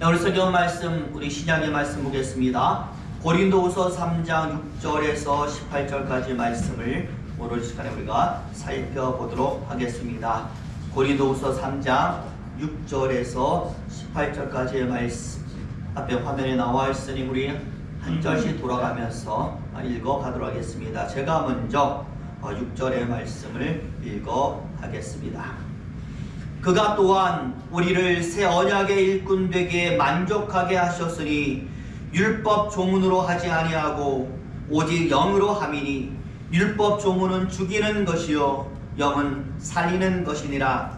오늘 성경 말씀, 우리 신약의 말씀 보겠습니다. 고린도후서 3장 6절에서 18절까지 말씀을 오늘 시간에 우리가 살펴보도록 하겠습니다. 고린도후서 3장 6절에서 18절까지의 말씀, 앞에 화면에 나와 있으니 우리 한 절씩 돌아가면서 읽어 가도록 하겠습니다. 제가 먼저 6절의 말씀을 읽어 가겠습니다. 그가 또한 우리를 새 언약의 일꾼 되게 만족하게 하셨으니 율법 조문으로 하지 아니하고 오직 영으로 함이니 율법 조문은 죽이는 것이요 영은 살리는 것이니라.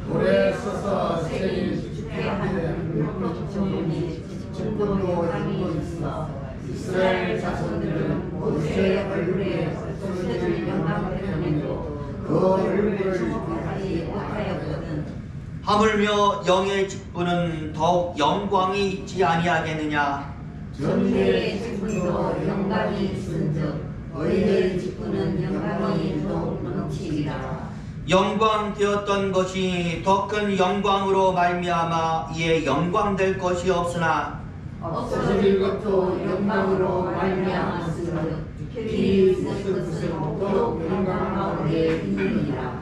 돌에 서서 세일 집회하는 율법 조문이 죽음으로 함이 있어 이스라엘 자손들은 모세의 얼굴에 쏟아질 영광 때문에도 그 얼굴을 주목하지 못하였거든. 하물며 영의 직분은 더욱 영광이 있지 아니하겠느냐. 전대의 직분도 영광이 있은즉 의의 직분은 영광이 더욱 넘치리라. 영광 되었던 것이 더 큰 영광으로 말미암아 이에 영광될 것이 없으나 없어질 것도 영광으로 말미암았으므로 길이 있을 것은 더욱 영광 가운데 있느니라.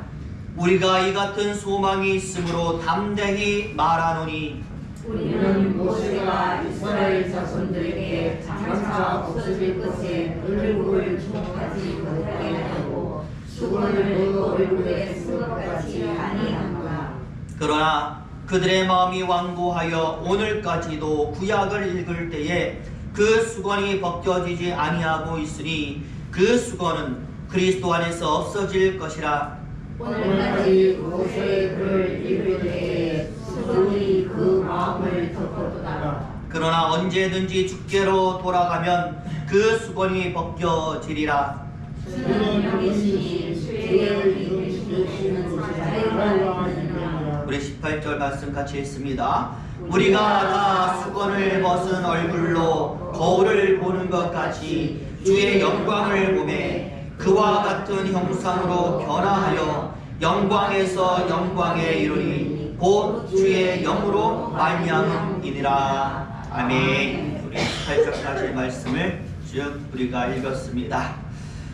우리가 이 같은 소망이 있으므로 담대히 말하노니 우리는 모세가 이스라엘 자손들에게 장차 없어질 것에 얼굴을 주목하지 못하게 하고 수건을 그 얼굴에 쓴 것 같이 아니하노라. 그러나 그들의 마음이 완고하여 오늘까지도 구약을 읽을 때에 그 수건이 벗겨지지 아니하고 있으니 그 수건은 그리스도 안에서 없어질 것이라. 오늘까지 모세의 글을 읽을 때에 수건이 그 마음을 덮었도다. 그러나 언제든지 주께로 돌아가면 그 수건이 벗겨지리라. 주는 영이시니 죄를 이기시는 자유가 있느니라. 우리 18절 말씀 같이 읽습니다. 우리가 다 수건을 벗은 얼굴로 거울을 보는 것 같이 주의 영광을 보매 그와 같은 형상으로 변화하여 영광에서 영광에 이르니 곧 주의 영으로 말미암음이니라. 아멘. 우리 18절까지의 말씀을 쭉 우리가 읽었습니다.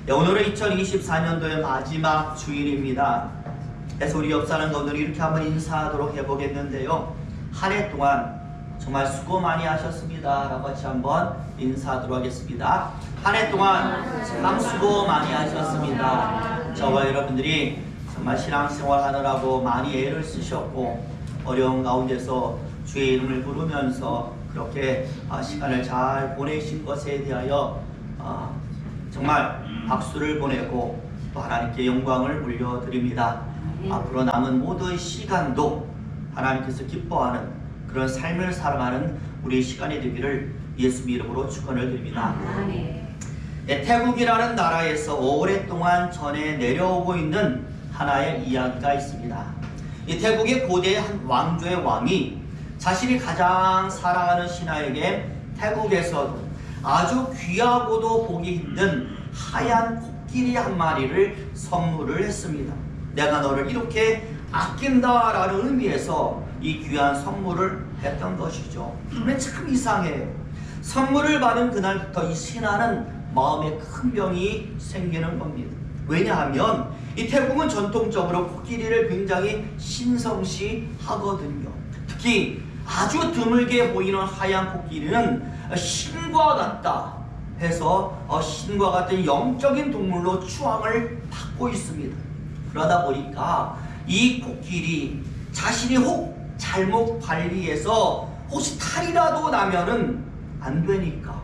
오늘은 2024년도의 마지막 주일입니다. 그래서 우리 옆사는 분들이 이렇게 한번 인사하도록 해보겠는데요. 한 해 동안 정말 수고 많이 하셨습니다 라고 같이 한번 인사하도록 하겠습니다. 한 해 동안 참 수고 많이 하셨습니다. 저와 여러분들이 정말 신앙생활 하느라고 많이 애를 쓰셨고 어려운 가운데서 주의 이름을 부르면서 그렇게 시간을 잘 보내신 것에 대하여 정말 박수를 보내고 또 하나님께 영광을 올려드립니다. 앞으로 남은 모든 시간도 하나님께서 기뻐하는 그런 삶을 살아가는 우리 시간이 되기를 예수 이름으로 축원을 드립니다. 태국이라는 나라에서 오랫동안 전해 내려오고 있는 하나의 이야기가 있습니다. 이 태국의 고대 한 왕조의 왕이 자신이 가장 사랑하는 신하에게 태국에서도 아주 귀하고도 보기 힘든 하얀 코끼리 한 마리를 선물을 했습니다. 내가 너를 이렇게 아낀다라는 의미에서 이 귀한 선물을 했던 것이죠. 그런데 참 이상해요. 선물을 받은 그날부터 이 신하는 마음에 큰 병이 생기는 겁니다. 왜냐하면 이 태국은 전통적으로 코끼리를 굉장히 신성시하거든요. 특히 아주 드물게 보이는 하얀 코끼리는 신과 같다 해서 신과 같은 영적인 동물로 추앙을 받고 있습니다. 그러다 보니까 이 코끼리 자신이 혹 잘못 관리해서 혹시 탈이라도 나면은 안 되니까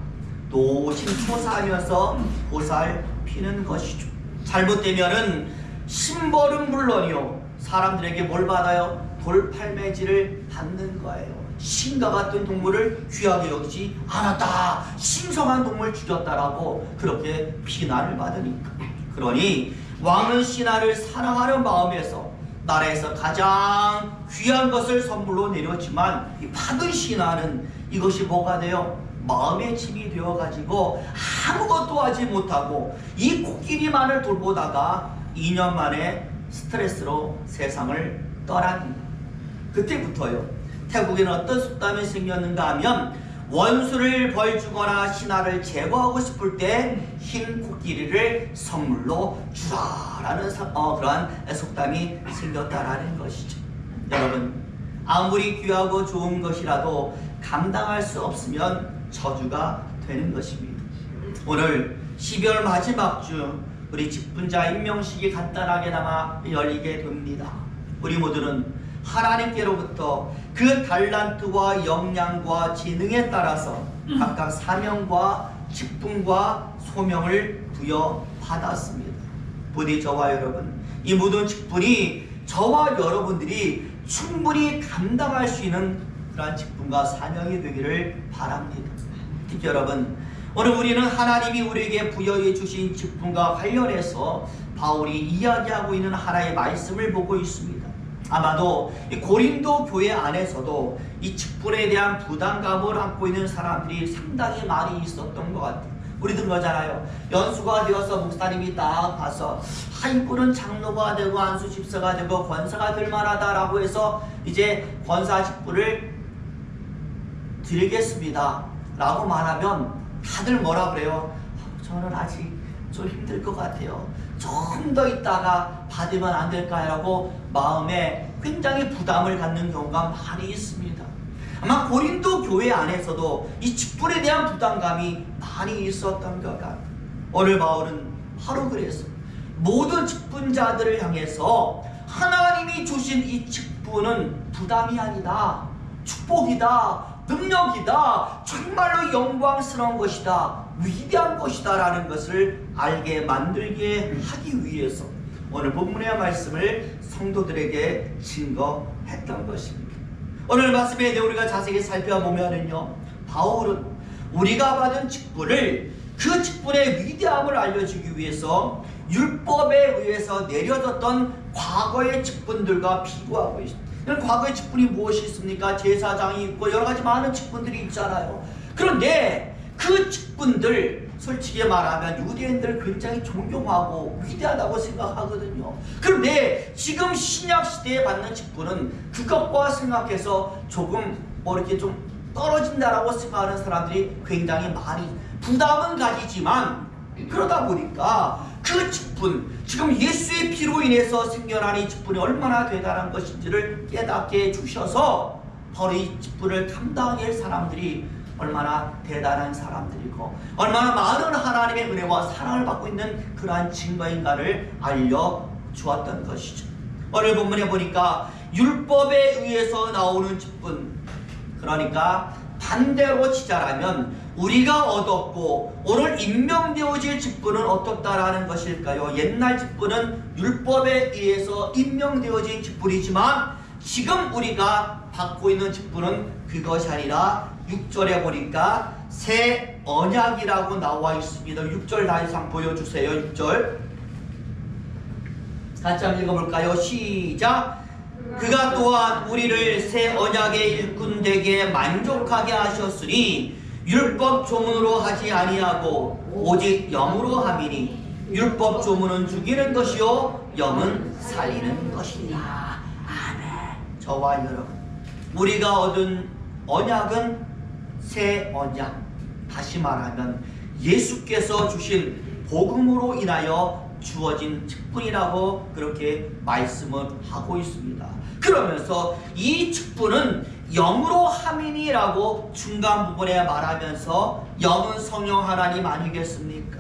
노심초사하면서 보살피는 것이죠. 잘못되면은 신벌은 물론이요 사람들에게 뭘 받아요? 돌팔매질을 받는 거예요. 신과 같은 동물을 귀하게 여기지 않았다, 신성한 동물 죽였다라고 그렇게 비난을 받으니까. 그러니 왕은 신하를 사랑하는 마음에서 나라에서 가장 귀한 것을 선물로 내렸지만 받은 신하는 이것이 뭐가 돼요? 마음의 짐이 되어가지고 아무것도 하지 못하고 이 코끼리만을 돌보다가 2년 만에 스트레스로 세상을 떠납니다. 그때부터요 태국에는 어떤 속담이 생겼는가 하면 원수를 벌주거나 신하를 제거하고 싶을 때 흰 코끼리를 선물로 주라라는 그러한 속담이 생겼다라는 것이죠. 여러분, 아무리 귀하고 좋은 것이라도 감당할 수 없으면 저주가 되는 것입니다. 오늘 12월 마지막 주 우리 직분자 임명식이 간단하게나마 열리게 됩니다. 우리 모두는 하나님께로부터 그 달란트와 역량과 재능에 따라서 각각 사명과 직분과 소명을 부여받았습니다. 부디 저와 여러분, 이 모든 직분이 저와 여러분들이 충분히 감당할 수 있는 그러한 직분과 사명이 되기를 바랍니다. 특히 여러분, 오늘 우리는 하나님이 우리에게 부여해 주신 직분과 관련해서 바울이 이야기하고 있는 하나의 말씀을 보고 있습니다. 아마도 이 고린도 교회 안에서도 이 직분에 대한 부담감을 안고 있는 사람들이 상당히 많이 있었던 것 같아요. 우리도 그러잖아요. 연수가 되어서 목사님이 딱 봐서 이분은 장로가 되고 안수 집사가 되고 권사가 될 만하다라고 해서 이제 권사 직분을 드리겠습니다 라고 말하면 다들 뭐라 그래요? 저는 아직 좀 힘들 것 같아요. 좀 더 있다가 받으면 안 될까요? 라고 마음에 굉장히 부담을 갖는 경우가 많이 있습니다. 아마 고린도 교회 안에서도 이 직분에 대한 부담감이 많이 있었던 것 같아요. 오늘 바울은 바로 그래서 모든 직분자들을 향해서 하나님이 주신 이 직분은 부담이 아니다, 축복이다, 능력이다, 정말로 영광스러운 것이다, 위대한 것이다 라는 것을 알게 만들게 하기 위해서 오늘 본문의 말씀을 성도들에게 증거했던 것입니다. 오늘 말씀에 대해 우리가 자세히 살펴보면은요, 바울은 우리가 받은 직분을, 그 직분의 위대함을 알려주기 위해서 율법에 의해서 내려졌던 과거의 직분들과 비교하고 있습니다. 과거의 직분이 무엇이 있습니까? 제사장이 있고 여러 가지 많은 직분들이 있잖아요. 그런데 그 직분들, 솔직히 말하면 유대인들 굉장히 존경하고 위대하다고 생각하거든요. 그런데 지금 신약 시대에 받는 직분은 그것과 생각해서 조금 이렇게 좀 떨어진다라고 생각하는 사람들이 굉장히 많이 부담은 가지지만, 그러다 보니까 그 직분, 지금 예수의 피로 인해서 생겨난 이 직분이 얼마나 대단한 것인지를 깨닫게 해주셔서 바로 이 직분을 감당할 사람들이 얼마나 대단한 사람들이고 얼마나 많은 하나님의 은혜와 사랑을 받고 있는 그러한 증거인가를 알려주었던 것이죠. 오늘 본문에 보니까 율법에 의해서 나오는 직분, 그러니까 반대로 치자라면 우리가 얻었고 오늘 임명되어질 직분은 어떻다라는 것일까요? 옛날 직분은 율법에 의해서 임명되어진 직분이지만 지금 우리가 받고 있는 직분은 그것이 아니라 6절에 보니까 새 언약이라고 나와 있습니다. 6절 다시 한번 보여주세요. 6절 같이 한번 읽어볼까요? 시작! 그가 또한 우리를 새 언약의 일꾼 되게 만족하게 하셨으니 율법 조문으로 하지 아니하고 오직 영으로 함이니 율법 조문은 죽이는 것이요 영은 살리는 것이니라. 아멘. 저와 여러분, 우리가 얻은 언약은 새 언약, 다시 말하면 예수께서 주신 복음으로 인하여 주어진 직분이라고 그렇게 말씀을 하고 있습니다. 그러면서 이 직분은 영으로 함이니라고 중간 부분에 말하면서 영은 성령 하나님 아니겠습니까?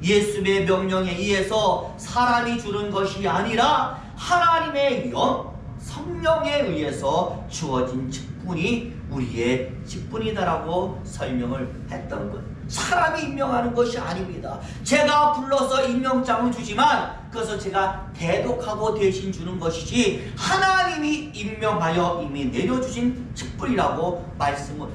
예수의 명령에 의해서 사람이 주는 것이 아니라 하나님의 영, 성령에 의해서 주어진 직분이 우리의 직분이다라고 설명을 했던 것. 사람이 임명하는 것이 아닙니다. 제가 불러서 임명장을 주지만 그것을 제가 대독하고 대신 주는 것이지 하나님이 임명하여 이미 내려주신 직분이라고 말씀을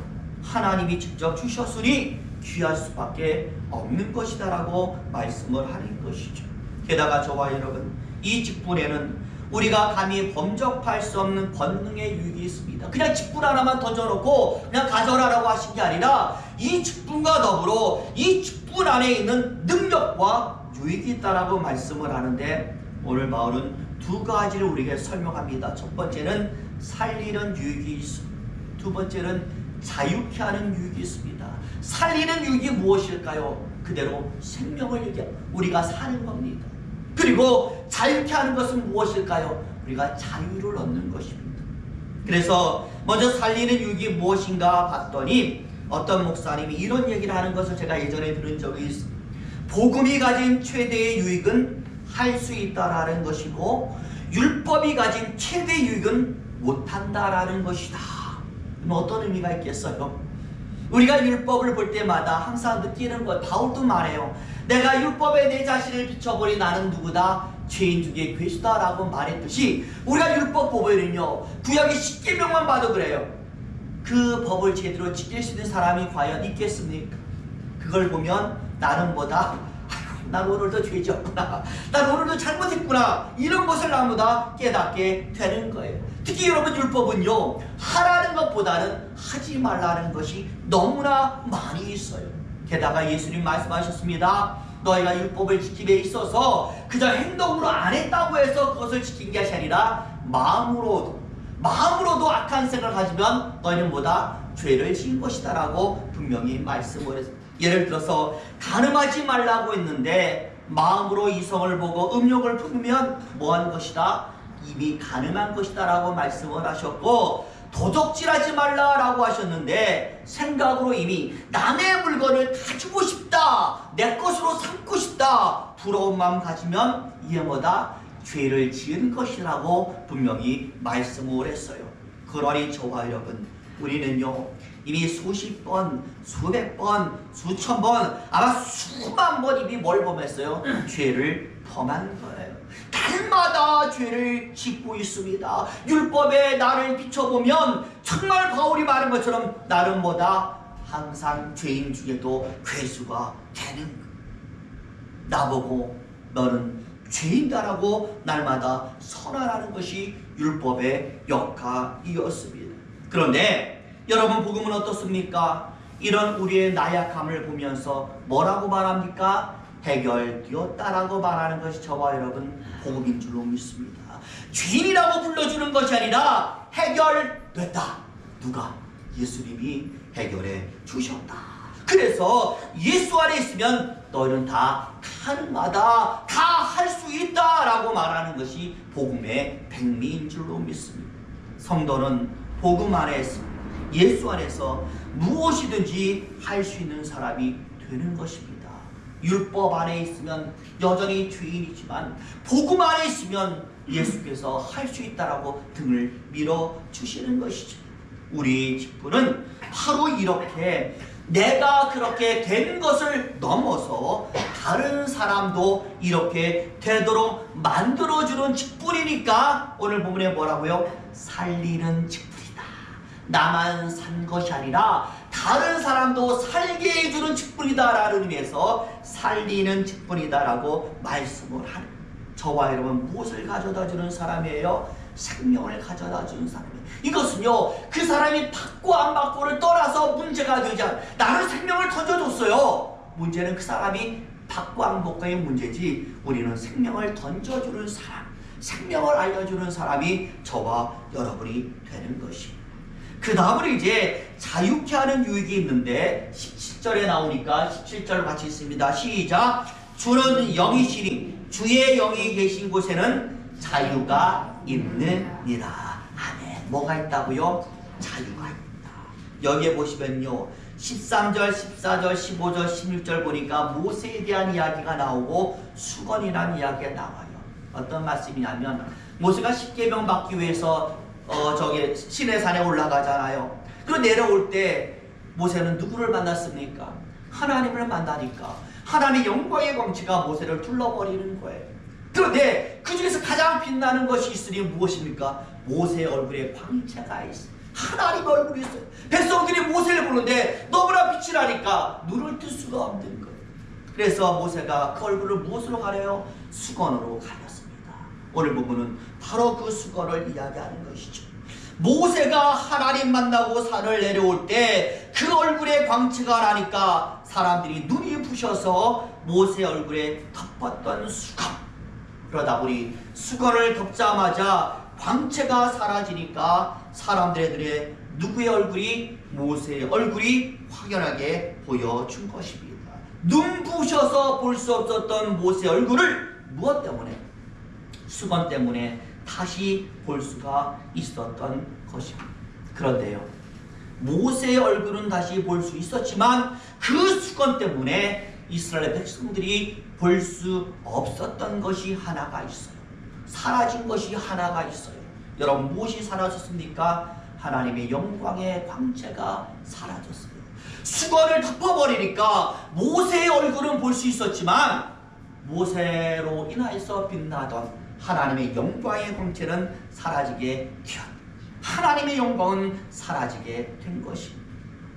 하나님이 직접 주셨으니 귀할 수밖에 없는 것이다라고 말씀을 하는 것이죠. 게다가 저와 여러분, 이 직분에는 우리가 감히 범접할 수 없는 권능의 유익이 있습니다. 그냥 직분 하나만 던져놓고 그냥 가져라라고 하신 게 아니라 이 직분과 더불어 이 직분 안에 있는 능력과 유익이 있다라고 말씀을 하는데 오늘 바울은 두 가지를 우리에게 설명합니다. 첫 번째는 살리는 유익이 있습니다. 두 번째는 자유케 하는 유익이 있습니다. 살리는 유익이 무엇일까요? 그대로 생명을 얘기합니다. 우리가 사는 겁니다. 그리고 자유케 하는 것은 무엇일까요? 우리가 자유를 얻는 것입니다. 그래서 먼저 살리는 유익이 무엇인가 봤더니 어떤 목사님이 이런 얘기를 하는 것을 제가 예전에 들은 적이 있습니다. 복음이 가진 최대의 유익은 할 수 있다라는 것이고 율법이 가진 최대의 유익은 못한다라는 것이다. 어떤 의미가 있겠어요? 우리가 율법을 볼 때마다 항상 느끼는 것, 바울도 말해요. 내가 율법에 내 자신을 비춰보니 나는 누구다? 죄인 중에 괴수다라고 말했듯이 우리가 율법 보면은요, 구약의 10계명만 봐도 그래요. 그 법을 제대로 지킬 수 있는 사람이 과연 있겠습니까? 그걸 보면 나는 뭐다? 아이고, 난 오늘도 죄 지었구나, 난 오늘도 잘못했구나, 이런 것을 나보다 깨닫게 되는 거예요. 특히 여러분, 율법은요, 하라는 것보다는 하지 말라는 것이 너무나 많이 있어요. 게다가 예수님 말씀하셨습니다. 너희가 율법을 지킴에 있어서 그저 행동으로 안 했다고 해서 그것을 지킨 것이 아니라 마음으로도 악한 생각을 가지면 너희는 뭐다? 죄를 지은 것이다 라고 분명히 말씀을 했습니다. 예를 들어서 간음하지 말라고 했는데 마음으로 이성을 보고 음욕을 품으면 뭐한 것이다? 이미 간음한 것이다 라고 말씀을 하셨고, 도적질하지 말라라고 하셨는데 생각으로 이미 남의 물건을 가지고 싶다, 내 것으로 삼고 싶다, 부러운 마음 가지면 이게 뭐다? 죄를 지은 것이라고 분명히 말씀을 했어요. 그러니 저와 여러분, 우리는요 이미 수십 번, 수백 번, 수천 번, 아마 수만 번 이미 뭘 범했어요? 죄를 범한 거예요. 날마다 죄를 짓고 있습니다. 율법에 나를 비춰보면 정말 바울이 말한 것처럼 나는 뭐다? 항상 죄인 중에도 괴수가 되는 거예요. 나보고 너는 죄인다라고 날마다 선언하는 것이 율법의 역할이었습니다. 그런데 여러분, 복음은 어떻습니까? 이런 우리의 나약함을 보면서 뭐라고 말합니까? 해결되었다라고 말하는 것이 저와 여러분 복음인 줄로 믿습니다. 죄인이라고 불러주는 것이 아니라 해결됐다. 누가? 예수님이 해결해 주셨다. 그래서 예수 안에 있으면 너희는 다 가능하다, 다 할 수 있다 라고 말하는 것이 복음의 백미인 줄로 믿습니다. 성도는 복음 안에 있습니다. 예수 안에서 무엇이든지 할 수 있는 사람이 되는 것입니다. 율법 안에 있으면 여전히 죄인이지만 복음 안에 있으면 예수께서 할 수 있다라고 등을 밀어주시는 것이죠. 우리 직분은 바로 이렇게 내가 그렇게 된 것을 넘어서 다른 사람도 이렇게 되도록 만들어주는 직분이니까 오늘 본문에 뭐라고요? 살리는 직분이다. 나만 산 것이 아니라 다른 사람도 살게 해주는 직분이다 라는 의미에서 살리는 직분이다 라고 말씀을 하는, 저와 여러분 무엇을 가져다 주는 사람이에요? 생명을 가져다 주는 사람이에요. 이것은요, 그 사람이 받고 안 받고를 떠나서 문제가 되지 않아요. 나는 생명을 던져줬어요. 문제는 그 사람이 받고 안 받고의 문제지, 우리는 생명을 던져주는 사람, 생명을 알려주는 사람이 저와 여러분이 되는 것입니다. 그 다음으로 이제 자유케 하는 유익이 있는데 17절에 나오니까 17절 같이 있습니다. 시작. 주는 영이시니 주의 영이 계신 곳에는 자유가 있느니라. 아멘. 뭐가 있다고요? 자유가 있다. 여기에 보시면요, 13절, 14절, 15절, 16절 보니까 모세에 대한 이야기가 나오고 수건이라는 이야기가 나와요. 어떤 말씀이냐면 모세가 십계명 받기 위해서 저기 시내산에 올라가잖아요. 그리고 내려올 때 모세는 누구를 만났습니까? 하나님을 만나니까 하나님의 영광의 광채가 모세를 둘러버리는 거예요. 그런데 그 중에서 가장 빛나는 것이 있으니 무엇입니까? 모세의 얼굴에 광채가 있어요. 하나님 얼굴이 있어요. 백성들이 모세를 보는데 너무나 빛이 나니까 눈을 뜰 수가 없는 거예요. 그래서 모세가 그 얼굴을 무엇으로 가려요? 수건으로 가렸습니다. 오늘 부분은 바로 그 수건을 이야기하는 것이죠. 모세가 하나님 만나고 산을 내려올 때 그 얼굴에 광채가 나니까 사람들이 눈이 부셔서 모세 얼굴에 덮었던 수건, 그러다 보니 수건을 덮자마자 광채가 사라지니까 사람들의 눈에 누구의 얼굴이? 모세의 얼굴이 확연하게 보여준 것입니다. 눈부셔서 볼 수 없었던 모세의 얼굴을 무엇 때문에? 수건 때문에 다시 볼 수가 있었던 것입니다. 그런데요, 모세의 얼굴은 다시 볼 수 있었지만 그 수건 때문에 이스라엘 백성들이 볼 수 없었던 것이 하나가 있어요. 사라진 것이 하나가 있어요. 여러분, 무엇이 사라졌습니까? 하나님의 영광의 광채가 사라졌어요. 수건을 덮어버리니까 모세의 얼굴은 볼 수 있었지만 모세로 인하여서 빛나던 하나님의 영광의 광채는 사라지게 되었다. 하나님의 영광은 사라지게 된 것입니다.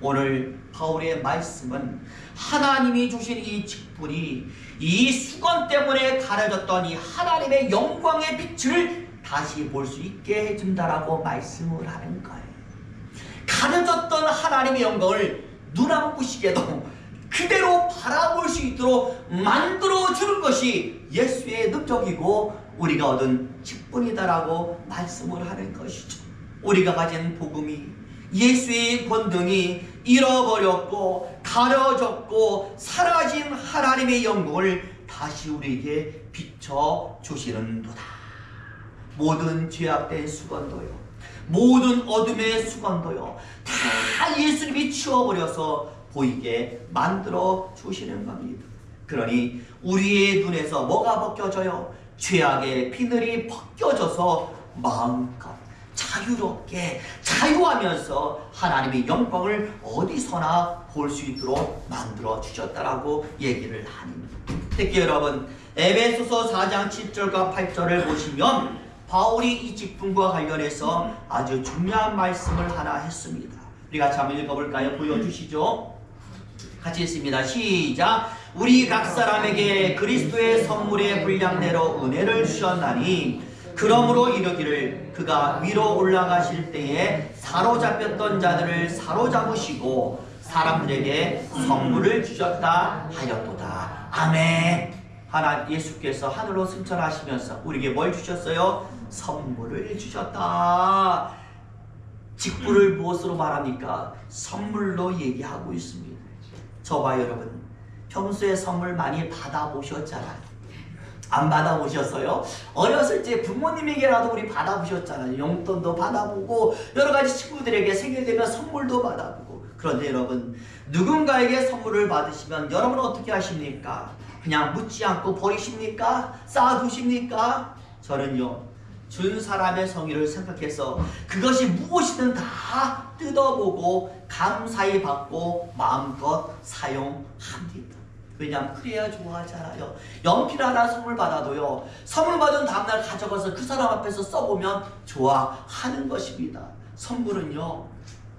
오늘 바울의 말씀은 하나님이 주신 이 직분이 이 수건 때문에 가려졌던 이 하나님의 영광의 빛을 다시 볼 수 있게 해준다라고 말씀을 하는 거예요. 가려졌던 하나님의 영광을 눈 안 부시게도 그대로 바라볼 수 있도록 만들어주는 것이 예수의 능력이고 우리가 얻은 직분이다라고 말씀을 하는 것이죠. 우리가 가진 복음이 예수의 권능이 잃어버렸고 가려졌고 사라진 하나님의 영광을 다시 우리에게 비춰주시는도다. 모든 죄악된 수건도요, 모든 어둠의 수건도요, 다 예수님이 치워버려서 보이게 만들어 주시는 겁니다. 그러니 우리의 눈에서 뭐가 벗겨져요? 죄악의 비늘이 벗겨져서 마음껏 자유롭게 자유하면서 하나님의 영광을 어디서나 볼 수 있도록 만들어 주셨다라고 얘기를 합니다. 특히 여러분, 에베소서 4장 7절과 8절을 보시면 바울이 이 직분과 관련해서 아주 중요한 말씀을 하나 했습니다. 우리 같이 한번 읽어볼까요? 보여주시죠. 같이 읽습니다. 시작. 우리 각 사람에게 그리스도의 선물의 분량대로 은혜를 주셨나니 그러므로 이르기를 그가 위로 올라가실 때에 사로잡혔던 자들을 사로잡으시고 사람들에게 선물을 주셨다 하였도다. 아멘. 예수께서 하늘로 승천하시면서 우리에게 뭘 주셨어요? 선물을 주셨다. 직분을 무엇으로 말합니까? 선물로 얘기하고 있습니다. 저와 여러분, 평소에 선물 많이 받아보셨잖아요. 안 받아보셨어요? 어렸을 때 부모님에게라도 우리 받아보셨잖아요. 용돈도 받아보고 여러가지 친구들에게 생일 되면 선물도 받아보고. 그런데 여러분, 누군가에게 선물을 받으시면 여러분은 어떻게 하십니까? 그냥 묻지 않고 버리십니까? 쌓아두십니까? 저는요, 준 사람의 성의를 생각해서 그것이 무엇이든 다 뜯어보고 감사히 받고 마음껏 사용합니다. 왜냐하면 그래야 좋아하잖아요. 연필 하나 선물 받아도요, 선물 받은 다음날 가져가서 그 사람 앞에서 써보면 좋아하는 것입니다. 선물은요,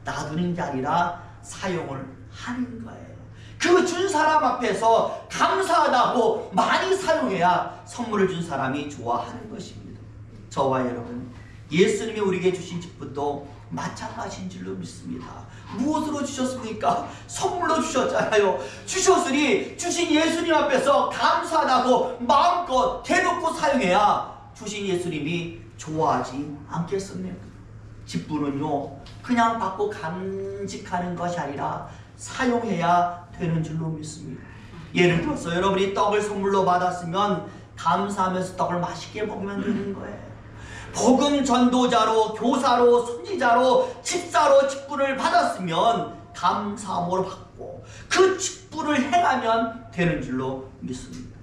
놔두는 게 아니라 사용을 하는 거예요. 그 준 사람 앞에서 감사하다고 많이 사용해야 선물을 준 사람이 좋아하는 것입니다. 저와 여러분, 예수님이 우리에게 주신 직분도 마찬가지인 줄로 믿습니다. 무엇으로 주셨습니까? 선물로 주셨잖아요. 주셨으니 주신 예수님 앞에서 감사하다고 마음껏 대놓고 사용해야 주신 예수님이 좋아하지 않겠습니까? 직분은요, 그냥 받고 간직하는 것이 아니라 사용해야 되는 줄로 믿습니다. 예를 들어서 여러분이 떡을 선물로 받았으면 감사하면서 떡을 맛있게 먹으면 되는 거예요. 복음 전도자로, 교사로, 선지자로, 집사로 직분을 받았으면 감사함으로 받고 그 직분을 행하면 되는 줄로 믿습니다.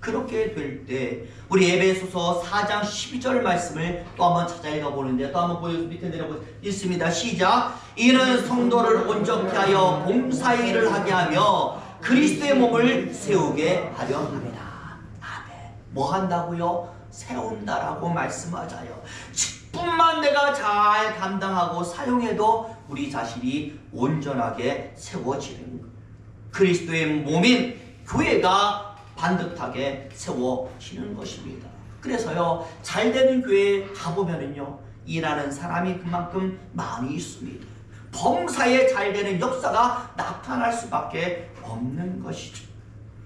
그렇게 될 때 우리 에베소서 4장 12절 말씀을 또 한번 찾아 읽어보는데, 또 한번 밑에 내려보겠습니다. 있습니다. 시작. 이는 성도를 온전케 하여 봉사의 일을 하게 하며 그리스도의 몸을 세우게 하려 합니다. 아멘. 뭐 한다고요? 세운다라고 말씀하자요. 직분만 내가 잘 감당하고 사용해도 우리 자신이 온전하게 세워지는 것. 그리스도의 몸인 교회가 반듯하게 세워지는 것입니다. 그래서요, 잘되는 교회에 가보면은요, 일하는 사람이 그만큼 많이 있습니다. 범사에 잘되는 역사가 나타날 수밖에 없는 것이죠.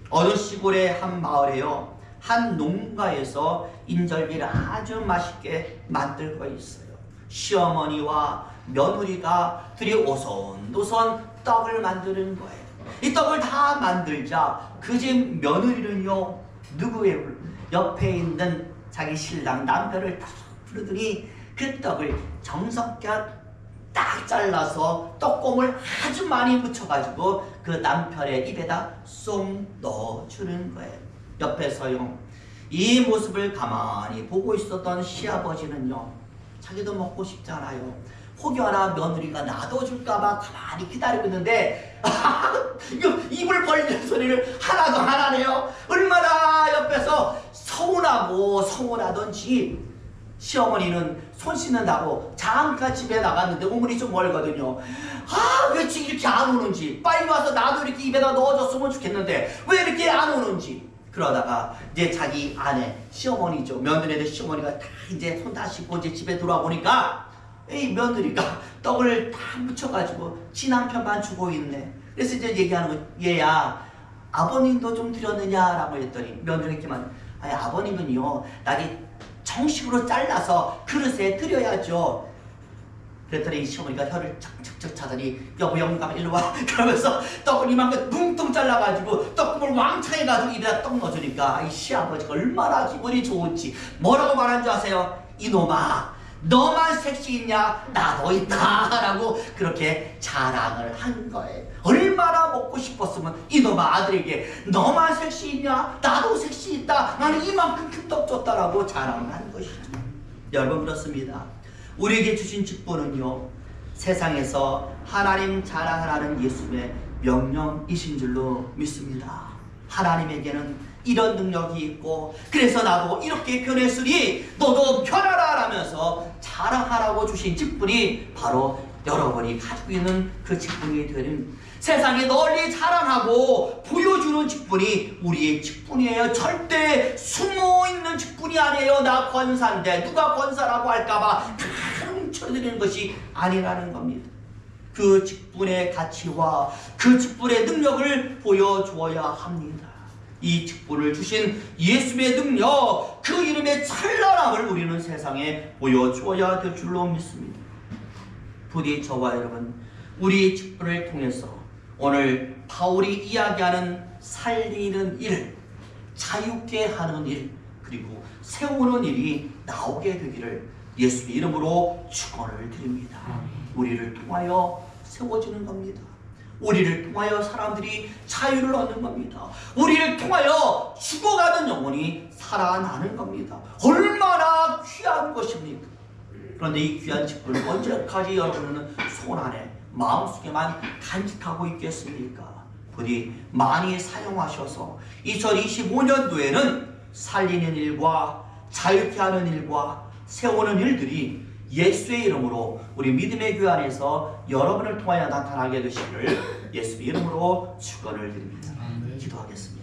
어느 시골의 한 마을에요, 한 농가에서 인절미를 아주 맛있게 만들고 있어요. 시어머니와 며느리가 둘이 오손도손 떡을 만드는 거예요. 이 떡을 다 만들자 그 집 며느리는요, 누구의 옆에 있는 자기 신랑 남편을 딱 부르더니 그 떡을 정성껏 딱 잘라서 떡고물 아주 많이 묻혀가지고 그 남편의 입에다 쏙 넣어주는 거예요. 옆에서요, 이 모습을 가만히 보고 있었던 시아버지는요, 자기도 먹고 싶잖아요. 혹여나 며느리가 놔둬줄까봐 가만히 기다리고 있는데 이거 입을 벌리는 소리를 하나도 안 하네요. 얼마나 옆에서 서운하던지 시어머니는 손 씻는다고 잠깐 집에 나갔는데 우물이 좀 멀거든요. 왜 지금 이렇게 안 오는지, 빨리 와서 나도 이렇게 입에다 넣어줬으면 좋겠는데 왜 이렇게 안 오는지. 그러다가 이제 자기 아내, 시어머니죠, 며느리의 시어머니가 다 이제 손 다 씻고 이제 집에 돌아오니까 이 며느리가 떡을 다 묻혀가지고 지 남편만 주고 있네. 그래서 이제 얘기하는 거, 얘야 아버님도 좀 드렸느냐라고 했더니 며느리께만, 아니 아버님은요 나리 정식으로 잘라서 그릇에 드려야죠. 그랬더니 시어머니가 혀를 척척척 차더니 여보 영감 일로 와 그러면서 떡을 이만큼 뭉뚱 잘라가지고 떡국을 왕창 해가지고 입에다 떡 넣어주니까 이 시아버지가 얼마나 기분이 좋은지 뭐라고 말한 줄 아세요? 이놈아 너만 섹시 있냐? 나도 있다 라고 그렇게 자랑을 한 거예요. 얼마나 먹고 싶었으면 이놈아 아들에게 너만 섹시 있냐? 나도 섹시 있다. 나는 이만큼 큰 떡 줬다라고 자랑을 한 것이죠. 여러분 그렇습니다. 우리에게 주신 직분은요, 세상에서 하나님 자랑하라는 예수의 명령이신 줄로 믿습니다. 하나님에게는 이런 능력이 있고 그래서 나도 이렇게 변했으니 너도 변하라 라면서 자랑하라고 주신 직분이 바로 여러분이 가지고 있는 그 직분이 되는, 세상에 널리 자랑하고 보여주는 직분이 우리의 직분이에요. 절대 숨어있는 직분이 아니에요. 나 권사인데 누가 권사라고 할까봐 다 훔쳐드리는 것이 아니라는 겁니다. 그 직분의 가치와 그 직분의 능력을 보여주어야 합니다. 이 직분을 주신 예수의 능력, 그 이름의 찬란함을 우리는 세상에 보여주어야 될 줄로 믿습니다. 부디 저와 여러분, 우리 직분을 통해서 오늘 바울이 이야기하는 살리는 일, 자유케 하는 일, 그리고 세우는 일이 나오게 되기를 예수의 이름으로 축원을 드립니다. 우리를 통하여 세워지는 겁니다. 우리를 통하여 사람들이 자유를 얻는 겁니다. 우리를 통하여 죽어가는 영혼이 살아나는 겁니다. 얼마나 귀한 것입니까? 그런데 이 귀한 직분을 언제까지 여러분은 손 안에 마음속에 많이 간직하고 있겠습니까? 부디 많이 사용하셔서 2025년도에는 살리는 일과 자유케 하는 일과 세우는 일들이 예수의 이름으로 우리 믿음의 교회 안에서 여러분을 통하여 나타나게 되시기를 예수의 이름으로 축원을 드립니다. 기도하겠습니다.